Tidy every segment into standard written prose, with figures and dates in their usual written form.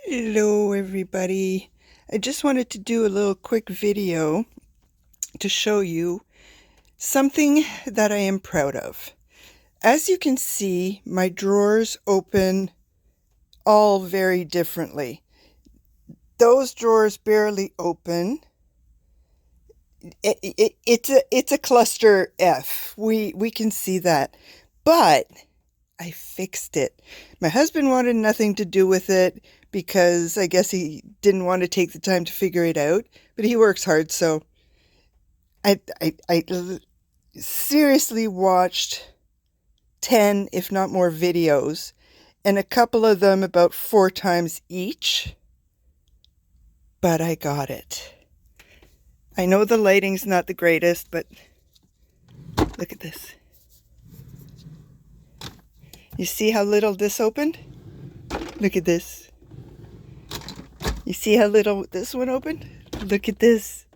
Hello everybody. I just wanted to do a little quick video to show you something that I am proud of. As you can see, my drawers open all very differently. Those drawers barely open. It's a cluster F. We can see that. But I fixed it. My husband wanted nothing to do with it because I guess he didn't want to take the time to figure it out, but he works hard, so I seriously watched 10, if not more, videos, and a couple of them about 4 times each, but I got it. I know the lighting's not the greatest, but look at this. You see how little this opened? Look at this. You see how little this one opened? Look at this.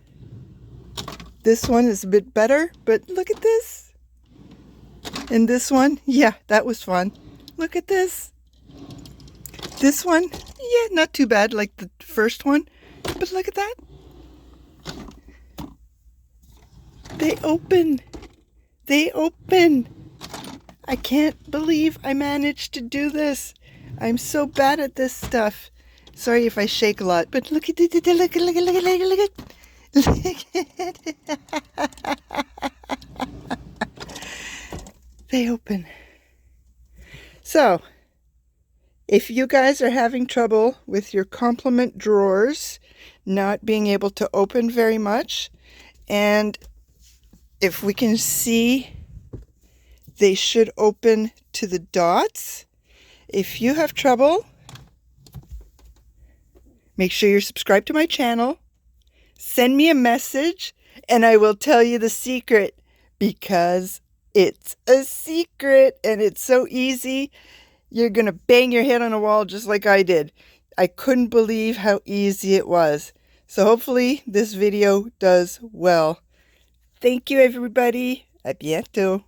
This one is a bit better, but look at this. And this one, yeah, that was fun. Look at this. This one, yeah, not too bad like the first one, but look at that. They open. They open. I can't believe I managed to do this. I'm so bad at this stuff. Sorry if I shake a lot, but look at it. Look at They open. So, if you guys are having trouble with your complement drawers not being able to open very much, and if we can see, they should open to the dots. If you have trouble, make sure you're subscribed to my channel. Send me a message and I will tell you the secret, because it's a secret and it's so easy. You're going to bang your head on a wall just like I did. I couldn't believe how easy it was. So hopefully this video does well. Thank you everybody. À bientôt.